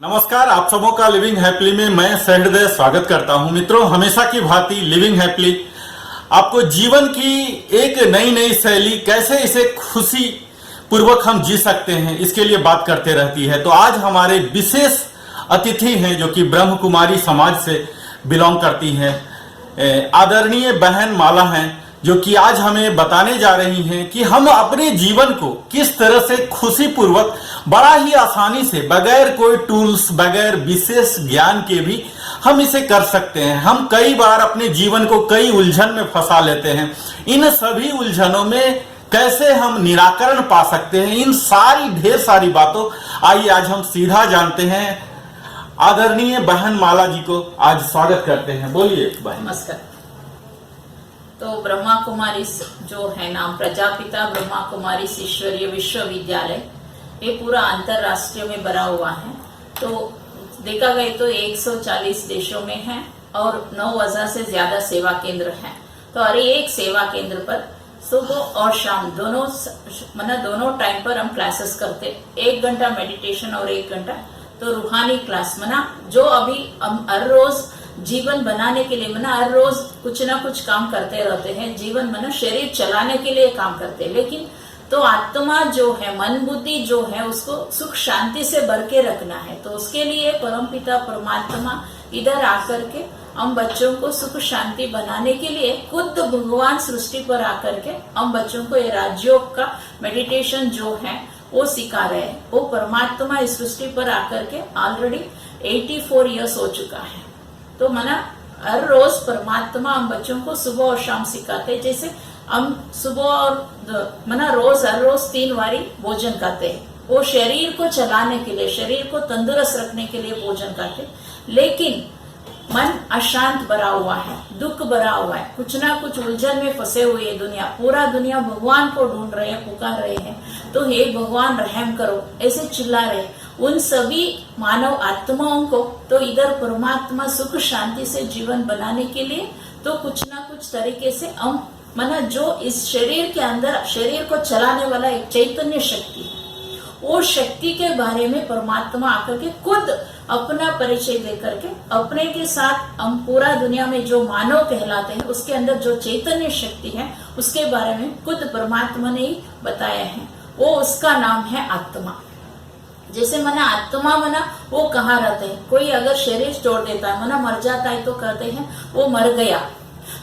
नमस्कार, आप सबों का लिविंग हैप्पीली में मैं सहृदय स्वागत करता हूं। मित्रों, हमेशा की भांति लिविंग हैप्पीली आपको जीवन की एक नई नई शैली, कैसे इसे खुशी पूर्वक हम जी सकते हैं, इसके लिए बात करते रहती है। तो आज हमारे विशेष अतिथि हैं जो कि ब्रह्म कुमारी समाज से बिलोंग करती हैं, आदरणीय बहन माला हैं, जो कि आज हमें बताने जा रही हैं कि हम अपने जीवन को किस तरह से खुशी पूर्वक बड़ा ही आसानी से, बगैर कोई टूल्स, बगैर विशेष ज्ञान के भी हम इसे कर सकते हैं। हम कई बार अपने जीवन को कई उलझन में फंसा लेते हैं। इन सभी उलझनों में कैसे हम निराकरण पा सकते हैं, इन सारी ढेर सारी बातों आइए आज हम सीधा जानते हैं। आदरणीय बहन माला जी को आज स्वागत करते हैं। बोलिए बहन। नमस्कार। तो ब्रह्मा कुमारी जो है नाम, प्रजापिता ब्रह्मा कुमारी ईश्वरीय विश्वविद्यालय, ये पूरा अंतरराष्ट्रीय में बना हुआ है। तो देखा गए तो 140 देशों में है और 9,000 से ज्यादा सेवा केंद्र हैं। तो हर एक सेवा केंद्र पर सुबह और शाम दोनों टाइम पर हम क्लासेस करते, 1 घंटा मेडिटेशन और 1 घंटा तो रूहानी क्लास। जो अभी हम हर रोज जीवन बनाने के लिए हर रोज कुछ ना कुछ काम करते रहते हैं। जीवन शरीर चलाने के लिए काम करते हैं, लेकिन तो आत्मा जो है, मन बुद्धि जो है, उसको सुख शांति से भर के रखना है। तो उसके लिए परमपिता परमात्मा इधर आकर के हम बच्चों को सुख शांति बनाने के लिए खुद भगवान सृष्टि पर आकर के हम बच्चों को ये राजयोग का मेडिटेशन जो है वो सिखा रहे हैं। वो परमात्मा इस सृष्टि पर आकर के ऑलरेडी 84 इयर्स हो चुका है। तो हर रोज परमात्मा हम बच्चों को सुबह और शाम सिखाते। जैसे हम सुबह और हर रोज 3 बारी भोजन खाते हैं। वो शरीर को चलाने के लिए, शरीर को तंदुरुस्त रखने के लिए भोजन खाते। लेकिन मन अशांत भरा हुआ है, दुख भरा हुआ है, कुछ ना कुछ उलझन में फंसे हुए दुनिया, पूरा दुनिया भगवान को ढूंढ रहे हैं, पुकार रहे हैं। तो हे भगवान रहम करो, ऐसे चिल्ला रहे उन सभी मानव आत्माओं को। तो इधर परमात्मा सुख शांति से जीवन बनाने के लिए तो कुछ ना कुछ तरीके से हम जो इस शरीर के अंदर, शरीर को चलाने वाला एक चैतन्य शक्ति है, वो शक्ति के बारे में परमात्मा आकर के खुद अपना परिचय देकर के अपने के साथ हम पूरा दुनिया में जो मानव कहलाते हैं उसके अंदर जो चैतन्य शक्ति है उसके बारे में खुद परमात्मा ने ही बताया है। वो उसका नाम है आत्मा। जैसे आत्मा वो कहाँ रहते हैं। कोई अगर शरीर छोड़ देता है, मर जाता है, तो कहते हैं वो मर गया।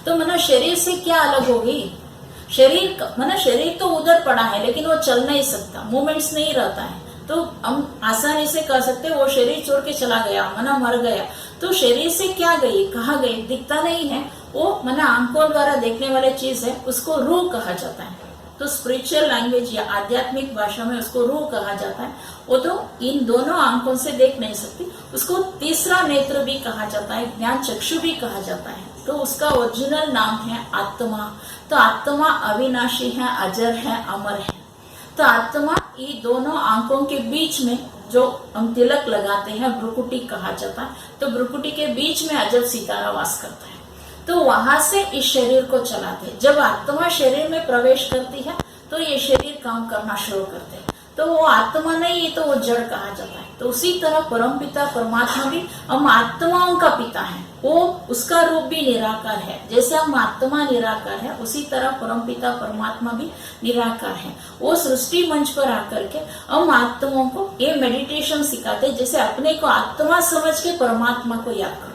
तो शरीर से क्या अलग होगी? शरीर तो उधर पड़ा है, लेकिन वो चल नहीं सकता, मूवमेंट्स नहीं रहता है। तो हम आसानी से कह सकते हैं वो शरीर छोड़ के चला गया, मर गया। तो शरीर से क्या गई, कहाँ गई, दिखता नहीं है। वो आंखों द्वारा देखने वाले चीज है, उसको रूह कहा जाता है। तो स्पिरिचुअल लैंग्वेज या आध्यात्मिक भाषा में उसको रूह कहा जाता है। वो तो इन दोनों आंखों से देख नहीं सकती, उसको तीसरा नेत्र भी कहा जाता है, ज्ञान चक्षु भी कहा जाता है। तो उसका ओरिजिनल नाम है आत्मा। तो आत्मा अविनाशी है, अजर है, अमर है। तो आत्मा ये दोनों आंखों के बीच में जो हम तिलक लगाते हैं, भ्रुकुटी कहा जाता है। तो भ्रुकुटी के बीच में अजब सितारा वास करता है। तो वहां से इस शरीर को चलाते हैं। जब आत्मा शरीर में प्रवेश करती है तो ये शरीर काम करना शुरू करते हैं। तो वो आत्मा नहीं, ये तो वो जड़ कहा जाता है। तो उसी तरह परमपिता परमात्मा भी हम आत्माओं का पिता है। वो उसका रूप भी निराकार है। जैसे हम आत्मा निराकार है, उसी तरह परमपिता परमात्मा भी निराकार है। वो सृष्टि मंच पर आकर के हम आत्माओं को ये मेडिटेशन सिखाते, जैसे अपने को आत्मा समझ के परमात्मा को याद करो।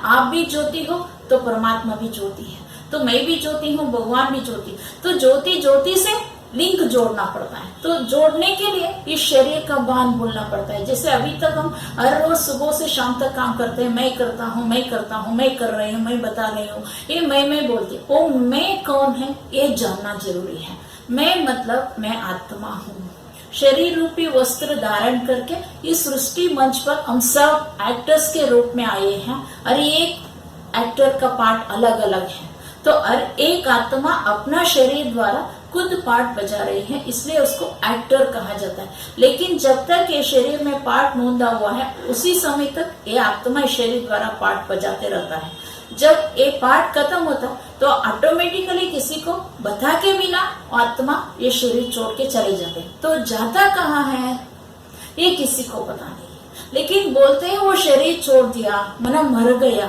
आप भी ज्योति हो तो परमात्मा भी ज्योति है, तो मैं भी ज्योति हूँ, भगवान भी ज्योति। तो ज्योति से लिंक जोड़ना पड़ता है। तो जोड़ने के लिए इस शरीर का बांध बोलना पड़ता है। जैसे अभी तक हम हर रोज सुबह से शाम तक काम करते हैं, मैं करता हूँ, मैं करता हूँ, मैं कर रही हूँ, मैं बता रही हूँ, ये मैं बोलती। वो मैं कौन है ये जानना जरूरी है। मैं आत्मा हूँ। शरीर रूपी वस्त्र धारण करके इस सृष्टि मंच पर हम सब एक्टर्स के रूप में आए हैं। और एक एक्टर का पार्ट अलग अलग है। तो हर एक आत्मा अपना शरीर द्वारा खुद पार्ट बजा रही है, इसलिए उसको एक्टर कहा जाता है। लेकिन जब तक ये शरीर में पार्ट नोंदा हुआ है, उसी समय तक ये आत्मा शरीर द्वारा पार्ट बजाते रहता है। जब ये पार्ट खत्म होता तो ऑटोमेटिकली किसी को बता के बिना आत्मा ये शरीर छोड़ के चले जाते। तो जाता कहाँ है ये किसी को पता नहीं। लेकिन बोलते हैं वो शरीर छोड़ दिया, मना मर गया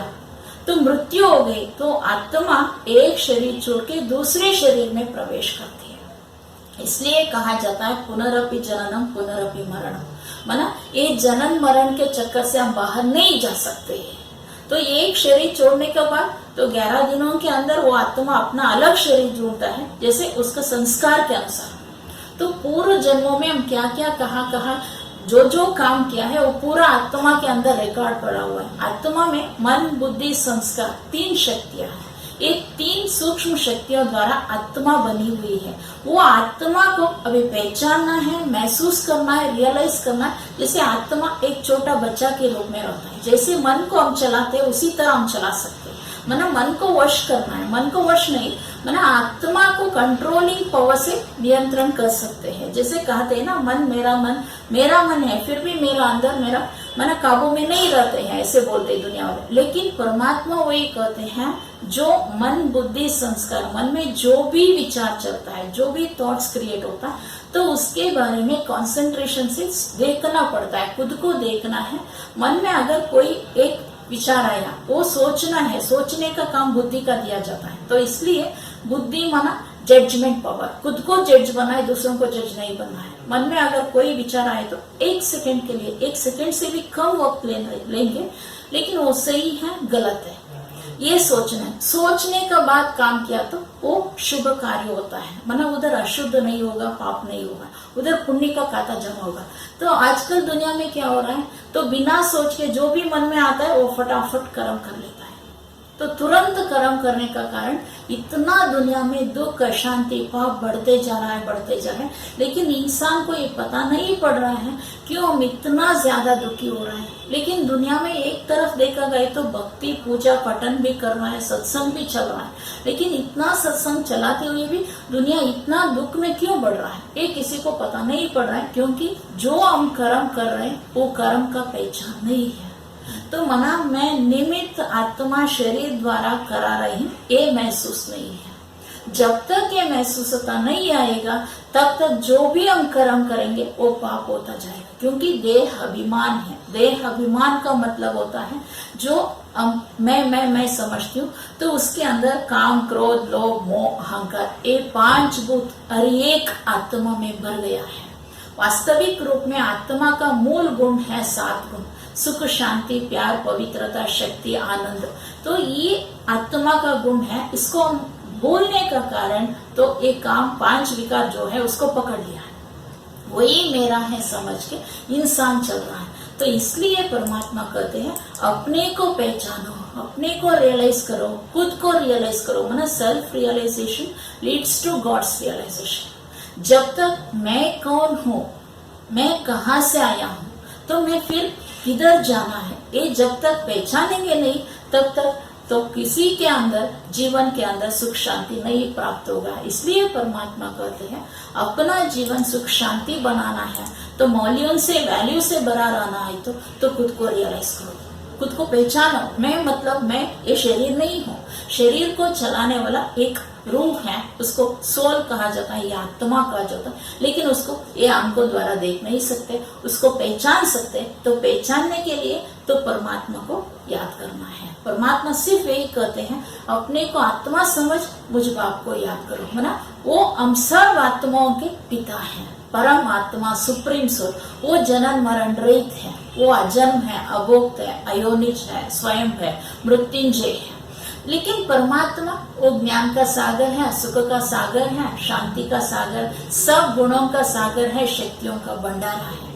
तो मृत्यु हो गई, तो आत्मा एक शरीर छोड़ के दूसरे शरीर में प्रवेश करती है। इसलिए कहा जाता है पुनरपि जननम पुनरपि मरणम, माना ये जनन मरण के चक्कर से हम बाहर नहीं जा सकते हैं। तो एक शरीर छोड़ने के बाद तो 11 दिनों के अंदर वो आत्मा अपना अलग शरीर जोड़ता है, जैसे उसका संस्कार के अनुसार। तो पूर्व जन्मों में हम क्या क्या कहा जो जो काम किया है वो पूरा आत्मा के अंदर रिकॉर्ड पड़ा हुआ है। आत्मा में मन बुद्धि संस्कार 3 शक्तियां हैं। ये 3 सूक्ष्म शक्तियों द्वारा आत्मा बनी हुई है। वो आत्मा को अभी पहचानना है, महसूस करना है, रियलाइज करना है। जैसे आत्मा एक छोटा बच्चा के रूप में रहता है, जैसे मन को हम चलाते हैं उसी तरह हम चला सकते हैं। माना मन को वश करना है, मन को वश नहीं, माना आत्मा को कंट्रोलिंग पावर से नियंत्रण कर सकते हैं। जैसे कहते हैं ना, मेरा मन है फिर भी मेरा अंदर मेरा मन काबू में नहीं रहते हैं, ऐसे बोलते हैं दुनिया वाले। लेकिन परमात्मा वही कहते हैं, जो मन बुद्धि संस्कार, मन में जो भी विचार चलता है, जो भी थॉट्स क्रिएट होता है, तो उसके बारे में कंसंट्रेशन से देखना पड़ता है, खुद को देखना है। मन में अगर कोई एक विचार आया, वो सोचना है, सोचने का काम बुद्धि का दिया जाता है। तो इसलिए बुद्धि माना जजमेंट पावर, खुद को जज बना है, दूसरों को जज नहीं बनना है। मन में अगर कोई विचार आए तो 1 सेकंड के लिए, 1 सेकंड से भी कम वक्त लेंगे, लेकिन वो सही है गलत है ये सोचना है। सोचने का बाद काम किया तो वो शुभ कार्य होता है, माना उधर अशुद्ध नहीं होगा, पाप नहीं होगा, उधर पुण्य का खाता जमा होगा। तो आजकल दुनिया में क्या हो रहा है, तो बिना सोच के जो भी मन में आता है वो फटाफट कर्म कर लेता है। तो तुरंत कर्म करने का कारण इतना दुनिया में दुख अशांति पाप बढ़ते जा रहा है। लेकिन इंसान को ये पता नहीं पड़ रहा है क्यों हम इतना ज्यादा दुखी हो रहा है। लेकिन दुनिया में एक तरफ देखा गए तो भक्ति पूजा पठन भी कर रहा है, सत्संग भी चल रहा है, लेकिन इतना सत्संग चलाते हुए भी दुनिया इतना दुख में क्यों बढ़ रहा है, ये किसी को पता नहीं पड़ रहा है। क्योंकि जो हम कर्म कर रहे हैं वो कर्म का पहचान नहीं है। तो मना मैं निमित्त आत्मा शरीर द्वारा करा रही हूँ, ये महसूस नहीं है। जब तक ये महसूसता नहीं आएगा तब तक जो भी हम कर्म करेंगे वो पाप होता जाएगा। क्योंकि देह अभिमान है। देह अभिमान का मतलब होता है जो मैं समझती हूँ, तो उसके अंदर काम क्रोध लोभ मोह अहंकार, ये 5 भूत हर एक आत्मा में भर गया है। वास्तविक रूप में आत्मा का मूल गुण है 7 गुण, सुख शांति प्यार पवित्रता शक्ति आनंद। तो ये आत्मा का गुण है। इसको हम भूलने का कारण तो एक काम 5 विकार जो है उसको पकड़ लिया है, वही मेरा है समझ के इंसान चल रहा है। तो इसलिए परमात्मा कहते हैं अपने को पहचानो, अपने को रियलाइज करो, खुद को रियलाइज करो। माना self realization leads to God's realization. जब तक मैं कौन हूँ, मैं कहाँ से आया हूँ, तो मैं फिर किधर जाना है, ये जब तक पहचानेंगे नहीं तब तक तो किसी के अंदर जीवन के अंदर सुख शांति नहीं प्राप्त होगा। इसलिए परमात्मा कहते हैं अपना जीवन सुख शांति बनाना है तो मूल्यों से वैल्यू से भरा रहना है तो खुद को रियलाइज करो, खुद को पहचानो। मैं मतलब मैं ये शरीर नहीं हूँ, शरीर को चलाने वाला एक रूह है, उसको सोल कहा जाता है, ये आत्मा कहा जाता है। लेकिन उसको ये आंखों द्वारा देख नहीं सकते, उसको पहचान सकते। तो पहचानने के लिए तो परमात्मा को याद करना है। परमात्मा सिर्फ यही कहते हैं अपने को आत्मा समझ मुझ बाप को याद करो। माना वो हम सब आत्माओं के पिता हैं, परम आत्मा सुप्रीम सोल। वो जनन मरण रहित है, वो अजन्म है, अभोक्त है, अयोनिज है, स्वयं है, मृत्युंजय है। लेकिन परमात्मा वो ज्ञान का सागर है, सुख का सागर है, शांति का सागर, सब गुणों का सागर है, शक्तियों का भंडारा है।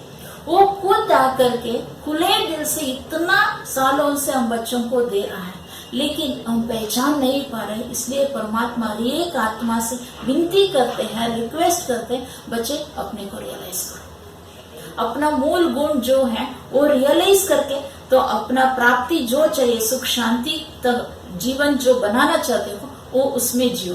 वो खुद आकर के खुले दिल से इतना सालों से हम बच्चों को दे रहा है, लेकिन हम पहचान नहीं पा रहे। इसलिए परमात्मा एक आत्मा से विनती करते हैं, रिक्वेस्ट करते हैं, बच्चे अपने को रियलाइज करो, अपना मूल गुण जो है वो रियलाइज करके तो अपना प्राप्ति जो चाहिए सुख शांति तक जीवन जो बनाना चाहते हो वो उसमें जियो,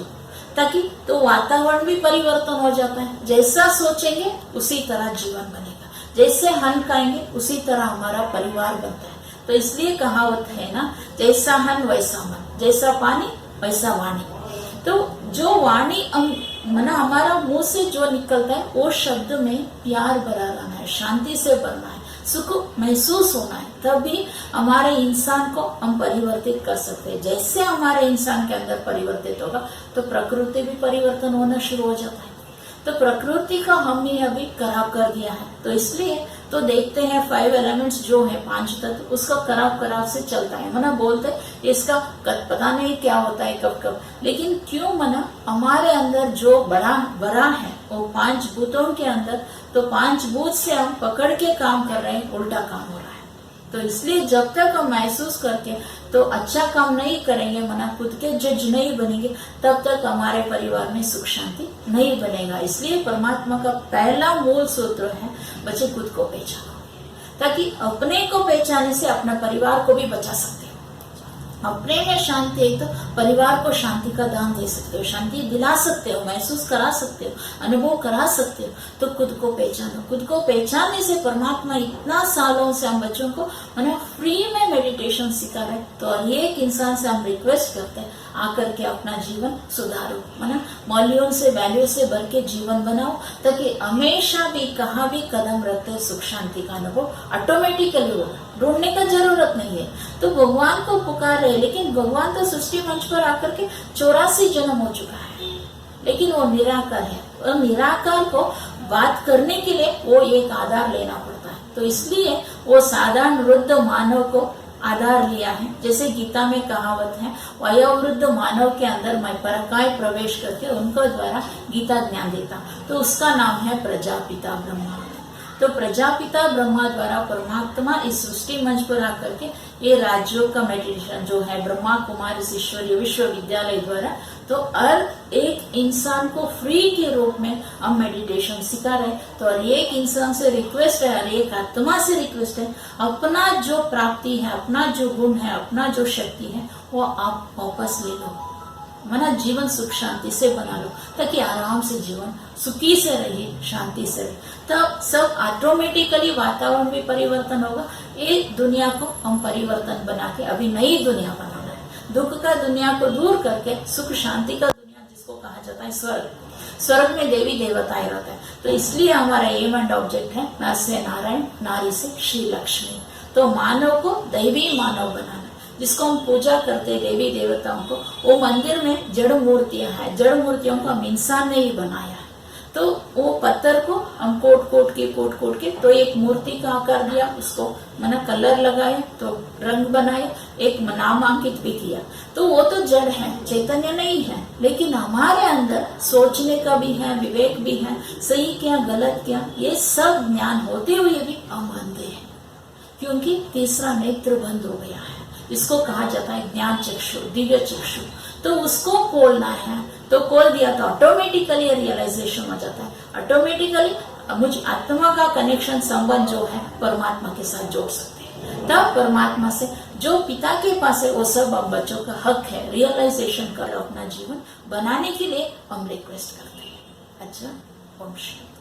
ताकि तो वातावरण भी परिवर्तन हो जाता है। जैसा सोचेंगे उसी तरह जीवन बनेगा, जैसे अन्न खाएंगे उसी तरह हमारा परिवार बनता है। तो इसलिए कहावत है ना, जैसा अन्न वैसा मन, जैसा पानी वैसा वाणी। तो जो वाणी मना हमारा मुंह से जो निकलता है वो शब्द में प्यार भरा रहना है, शांति से भरना है, सुख महसूस होना है, तभी हमारे इंसान को हम परिवर्तित कर सकते हैं। जैसे हमारे इंसान के अंदर परिवर्तित होगा तो प्रकृति भी परिवर्तन होना शुरू हो जाता है। तो प्रकृति का हमने अभी खराब कर दिया है, तो इसलिए तो देखते हैं 5 एलिमेंट्स जो है 5 तत्व, उसका खराब से चलता है। मना बोलते इसका पता नहीं क्या होता है कब कब, लेकिन क्यों मना हमारे अंदर जो बड़ा है वो 5 भूतों के अंदर, तो 5 भूत से हम पकड़ के काम कर रहे हैं, उल्टा काम हो रहा है। तो इसलिए जब तक हम महसूस करके तो अच्छा काम नहीं करेंगे, मना खुद के जज नहीं बनेंगे, तब तक हमारे परिवार में सुख शांति नहीं बनेगा। इसलिए परमात्मा का पहला मूल सूत्र है बच्चे खुद को पहचानो, ताकि अपने को पहचानने से अपना परिवार को भी बचा सकते हो। अपने में शांति है तो परिवार को शांति का दान दे सकते हो, शांति दिला सकते हो, महसूस करा सकते हो, अनुभव करा सकते हो। तो खुद को पहचानो। खुद को पहचानने से परमात्मा इतना सालों से हम बच्चों को फ्री में मेडिटेशन सिखा रहे, तो एक इंसान से हम रिक्वेस्ट करते हैं आकर के अपना जीवन सुधारो, मौल्यों से वैल्यू से भर के जीवन बनाओ, ताकि हमेशा भी कहाँ भी कदम रखते सुख शांति का अनुभव ऑटोमेटिकली हो, ढूंढने का जरूरत नहीं है। तो भगवान को पुकार रहे, लेकिन भगवान तो सृष्टि मंच पर आकर के 84 जन्म हो चुका है, लेकिन वो निराकार है। और निराकार को बात करने के लिए वो एक आधार लेना पड़ता है। तो इसलिए वो साधारण वृद्ध मानव को आधार लिया है। जैसे गीता में कहावत है, वयोवृद्ध मानव के अंदर मैं परकाय प्रवेश करके उनको द्वारा गीता ज्ञान देता, तो उसका नाम है प्रजापिता ब्रह्मा। तो प्रजापिता ब्रह्मा द्वारा परमात्मा इस सृष्टि मंच पर आकर के ये राज्यों का मेडिटेशन जो है ब्रह्मा कुमारी ईश्वरीय विश्वविद्यालय द्वारा, तो हर एक इंसान को फ्री के रूप में हम मेडिटेशन सिखा रहे। तो हर एक इंसान से रिक्वेस्ट है, हर एक आत्मा से रिक्वेस्ट है, अपना जो प्राप्ति है, अपना जो गुण है, अपना जो शक्ति है, वो आप वापस ले लो, जीवन सुख शांति से बना लो, ताकि आराम से जीवन सुखी से रहे, शांति से रहे। तब सब ऑटोमेटिकली वातावरण भी परिवर्तन होगा। एक दुनिया को हम परिवर्तन बना के अभी नई दुनिया बनाना है, दुख का दुनिया को दूर करके सुख शांति का दुनिया, जिसको कहा जाता है स्वर्ग। स्वर्ग में देवी देवताएं रहते हैं। तो इसलिए हमारा एम एंड ऑब्जेक्ट है नर से नारायण, नारी से श्री लक्ष्मी। तो मानव को दैवी मानव बनाना, जिसको हम पूजा करते हैं देवी देवताओं को, वो मंदिर में जड़ मूर्तियां हैं, जड़ मूर्तियों को हम इंसान ने ही बनाया है। तो वो पत्थर को हम कोट के तो एक मूर्ति का आकार दिया, उसको कलर लगाए, तो रंग बनाए, एक नामांकित भी किया। तो वो तो जड़ है, चैतन्य नहीं है, लेकिन हमारे अंदर सोचने का भी है, विवेक भी है, सही क्या गलत क्या, ये सब ज्ञान होते हुए भी हम अंधे हैं, क्योंकि तीसरा नेत्र बंद हो गया है, इसको कहा जाता है ज्ञान चक्षु, दिव्य चक्षु। तो उसको खोलना है, तो खोल दिया तो ऑटोमेटिकली रियलाइजेशन हो जाता है। ऑटोमेटिकली मुझ आत्मा का कनेक्शन, संबंध जो है परमात्मा के साथ जोड़ सकते हैं। तब परमात्मा से जो पिता के पास है वो सब हम बच्चों का हक है, रियलाइजेशन कर अपना जीवन बनाने के लिए हम रिक्वेस्ट करते हैं। अच्छा, ओम शांति।